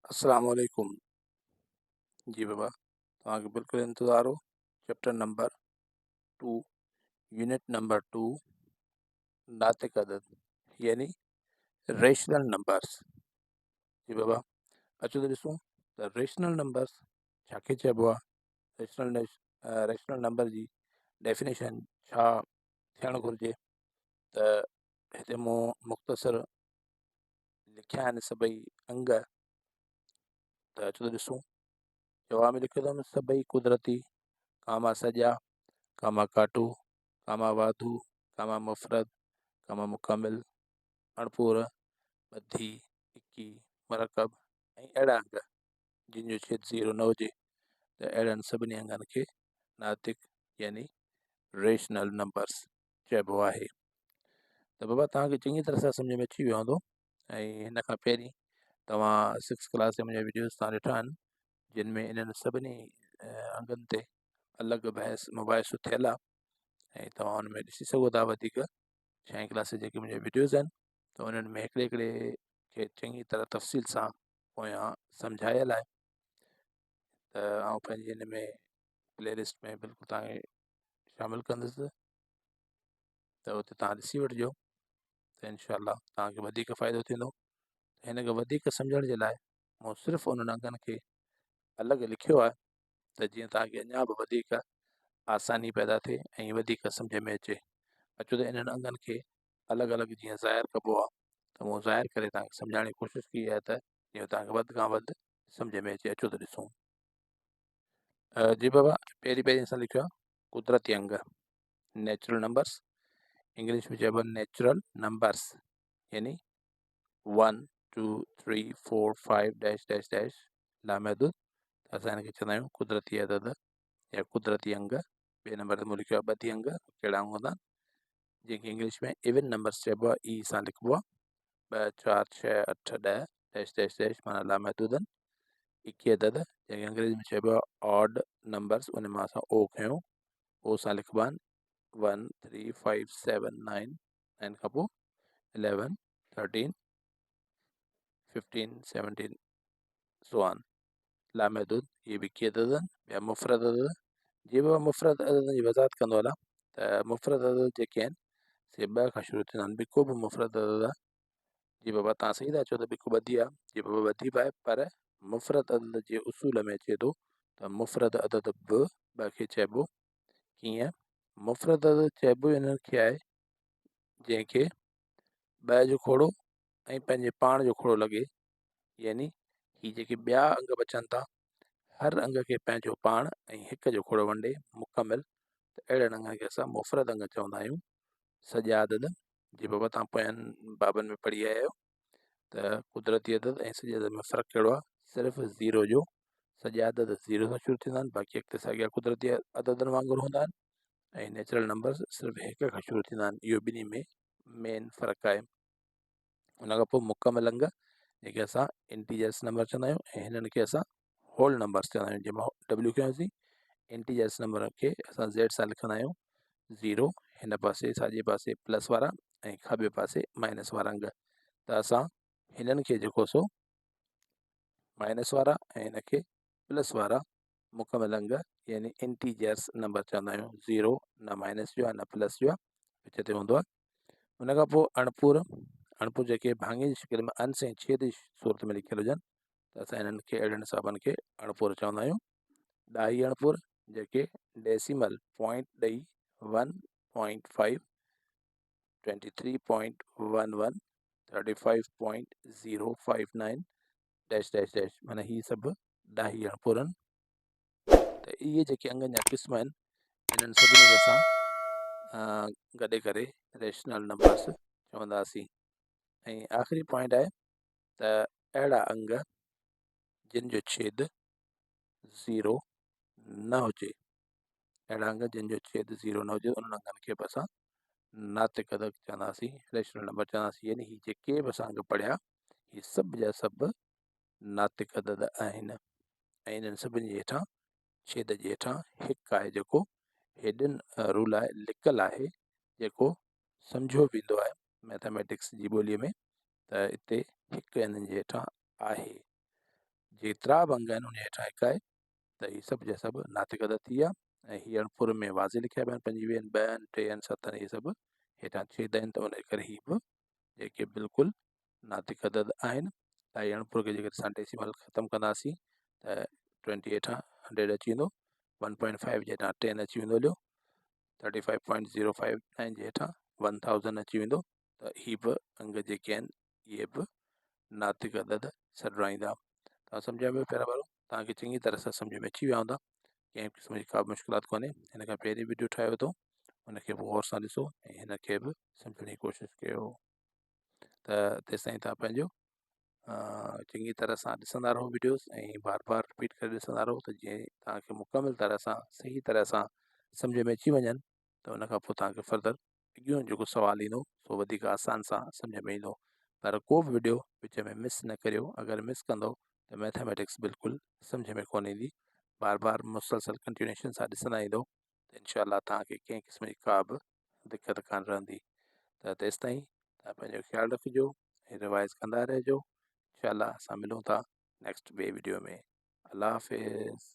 अस्सलाम वालेकुम। जी बाबा, तव्हांखे बिल्कुलु इंतज़ारु हो। चैप्टर नंबर 2, यूनिट नंबर 2, नातिक अदद यानी रेशनल नंबर्स। जी बाबा, अचो त ॾिसूं त रेशनल नंबर्स छाखे चइबो आहे। रेशनल नंबर जी डेफिनेशन छा थियणु घुरिजे। त हिते मूं मुख़्तसर लिखिया आहिनि सभई अंग। त अचो त ॾिसूं। जवाब में लिखियो अथमि सभई कुदरती, कामा सॼा, कामा काटू, कामा वाधू, कामा मुफ़रद, कामा मुकमिल, अणपूर, ॿधी, इकी, मरकब ऐं अहिड़ा अंग जिन जो छेद 0 न हुजे। त अहिड़नि सभिनी अंगनि खे नातिक यानी रेशनल नंबर्स चइबो आहे। त बाबा तव्हांखे चङी तरह सां सम्झ में अची वियो हूंदो। ऐं हिन खां पहिरीं तव्हां 6 क्लास जा मुंहिंजा वीडियोज़ तव्हां ॾिठा आहिनि जिन में इन्हनि सभिनी अंगनि ते अलॻि बहस मुबाहिसो थियल आहे। ऐं तव्हां हुन में ॾिसी सघो था। वधीक 6 क्लास जेके मुंहिंजा वीडियोज़ आहिनि त उन्हनि में हिकिड़े हिकिड़े खे चङी तरह तफ़सील सां पोयां सम्झायल आहे। त आउं पंहिंजी हिन में प्लेलिस्ट में बिल्कुलु तव्हांखे शामिलु कंदुसि। त उते तव्हां ॾिसी वठिजो। त इनशा तव्हांखे वधीक फ़ाइदो थींदो। हिन खे वधीक सम्झण जे लाइ मूं सिर्फ़ु उन्हनि अंगनि खे अलॻि लिखियो आहे त जीअं तव्हांखे अञा बि वधीक आसानी पैदा थिए ऐं वधीक सम्झ में अचे। अचो त इन्हनि अंगनि खे अलॻि अलॻि जीअं ज़ाहिर कबो आहे त मूं ज़ाहिर करे तव्हांखे सम्झाइण जी कोशिशि कई आहे त जीअं तव्हांखे वधि खां वधि सम्झ में अचे। अचो त ॾिसूं। जी बाबा, पहिरीं असां लिखियो आहे कुदरती अंग नेचुरल नंबर्स। इंग्लिश में चइबो आहे नेचुरल नंबर्स यानी 1 2 3 4 5 डैश डैश डैश लामहदूद। असां हिनखे चवंदा आहियूं कुदरती अदद या कुदरती अंग। ॿिए नंबर ते मूं लिखियो आहे ॿधी अंग। कहिड़ा अंग हूंदा जंहिंखे इंग्लिश में इवन नंबर्स चइबो आहे। ई सां लिखिबो आहे 2 4 6 8 10 डैश डैश डैश माना लामहदूद आहिनि। इकी अदद जंहिंखे अंग्रेजी में चइबो आहे ऑड नंबर्स। उन मां असां ओ खयूं। ओ सां लिखिबा आहिनि 1 3 5 7 9 9 खां पोइ 11 13 15 17 सो ऑन। लामहदूद इहे बि इकी अदद आहिनि। ॿिया मुफ़रद अदद। जीअं बाबा मुफ़रद अददनि जी वज़ाहत कंदो हलां त मुफ़रद अदद जेके आहिनि से 2 खां शुरू थींदा आहिनि। बिको बि मुफ़रद अदद आहे। जी बाबा तव्हां सही था चओ त बिको ॿधी आहे। जी बाबा ॿधी बि आहे पर मुफ़रद अदद जे उसूल में अचे थो त मुफ़रद अदद बि 2 खे चइबो। कीअं? मुफ़रद अदद चइबो हिन खे आहे जंहिंखे 2 जो खोड़ो ऐं पंहिंजे पाण जो खोड़ो लॻे। यानी ही जेके ॿिया अंग बचनि था हर अंग खे पंहिंजो पाण ऐं 1 जो खोड़ो वंडे मुकमिल। त अहिड़नि अंगनि खे असां मुफ़रद अंग चवंदा आहियूं। सॼा अदद जी बाबा तव्हां पोयनि बाबनि में पढ़ी आया आहियो त कुदरती अदद ऐं सॼे अदद में फ़र्क़ु कहिड़ो आहे। सिर्फ़ु 0 जो। सॼा अदद 0 सां शुरू थींदा आहिनि। बाक़ी अॻिते साॻिया कुदरती अददनि वांगुरु हूंदा आहिनि ऐं नेचुरल नंबर्स सिर्फ़ु 1 खां शुरू थींदा आहिनि। इहो ॿिन्ही में मेन फ़र्क़ु आहे। उन खां पोइ मुकमिल अंग जेके असां इंटीजर्स नंबर चवंदा आहियूं ऐं हिननि खे असां होल नंबर्स चवंदा आहियूं। जंहिंमां डब्ल्यू खयोंसीं इंटीजर्स नंबर खे असां ज़ेड सां लिखंदा आहियूं। 0 हिन पासे साॼे पासे प्लस वारा ऐं खाॿे पासे माइनस वारा अंग। त असां हिननि खे जेको सो माइनस वारा ऐं हिन खे प्लस वारा मुकमिल अंग यानी इंटीजर्स नंबर चवंदा आहियूं। 0 न माइनस जो आहे न प्लस जो आहे, विच ते हूंदो आहे। उन खां पोइ अणपूर जेके भाङे जी शिकिल में अंश ऐं छेद जी सूरत में लिखियल हुजनि त असां हिननि खे अहिड़नि हिसाबनि खे अणपूर चवंदा आहियूं। ॾाही अणपूर जेके डेसिमल पॉइंट ॾेई 1.5 23.11 35.059 डैश डैश डैश माना ही सभु ॾाही अणपूर आहिनि। त इहे जेके अंगनि जा क़िस्म आहिनि इन्हनि सभिनी खे असां गॾे करे रेशनल नंबर्स चवंदासीं। ऐं आख़िरी पॉइंट आहे त अहिड़ा अंग जिन जो छेद 0 न हुजे। अहिड़ा अंग जिन जो छेद 0 न हुजे उन्हनि अंगनि खे बि असां नातिक अदद चवंदासीं, रेशनल नंबर चवंदासीं। यानी ही जेके बि असां अंग पढ़िया ही सभु जा सभु नातिक अदद आहिनि। ऐं इन्हनि सभिनी जे हेठां छेद जे हेठां 1 आहे जेको हिडन रूल आहे, लिकल आहे, जेको सम्झो वेंदो आहे मैथमेटिक्स जी ॿोलीअ में। त हिते 1 हिननि जे हेठां आहे। जेतिरा बि अंग आहिनि उन हेठां हिकु आहे त हीअ सभु जा सभु नातिक अदद थी विया ऐं हीअ अणपुर में वाज़े लिखिया पिया आहिनि 25 आहिनि 2 आहिनि 3 आहिनि 7 आहिनि इहे सभु हेठां छेद आहिनि त उन करे हीअ बि जेके बिल्कुलु नातिक अदद आहिनि त हीअ अणपुर खे जेकर असां डेसिमल ख़तमु कंदासीं त 20 हेठां 100 अची वेंदो 1.5 जे हेठां 10 अची वेंदो हलियो 35.059 जे हेठां 1000 अची वेंदो त हीअ बि अंग जेके आहिनि इहे बि नातिक अदद सॾाईंदा। तव्हां सम्झ में पहिरियों वारो तव्हांखे चङी तरह सां सम्झ में अची विया हूंदा कंहिं क़िस्म जी का बि मुश्किलात कोन्हे। हिन खां पहिरीं वीडियो ठाहियो थो हुनखे पोइ गौर सां ॾिसो ऐं हिनखे बि सम्झण जी कोशिशि कयो त तेसिताईं तव्हां पंहिंजो चङी तरह सां ॾिसंदा रहो वीडियोस ऐं बार बार रिपीट करे ॾिसंदा रहो त जीअं तव्हांखे मुकमिल तरह सां सही तरह सां सम्झ में अची वञनि त उन खां पोइ तव्हांखे फर्दर अॻियों जेको सुवालु ईंदो सो वधीक आसान सां सम्झ में ईंदो। पर को बि वीडियो विच में मिस न करियो। अगरि मिस कंदो त मैथमेटिक्स बिल्कुलु सम्झ में कोन ईंदी। बार बार मुसलसल कंटिन्यूएशन सां ॾिसंदा ईंदो त इनशा तव्हांखे कंहिं क़िस्म जी का बि दिक़त कान रहंदी। त तेसिताईं तव्हां पंहिंजो ख़्यालु रखिजो ऐं रिवाइज़ कंदा रहिजो। इनशा असां मिलूं था नेक्स्ट ॿिए वीडियो में। अल्लाह हाफ़िज़।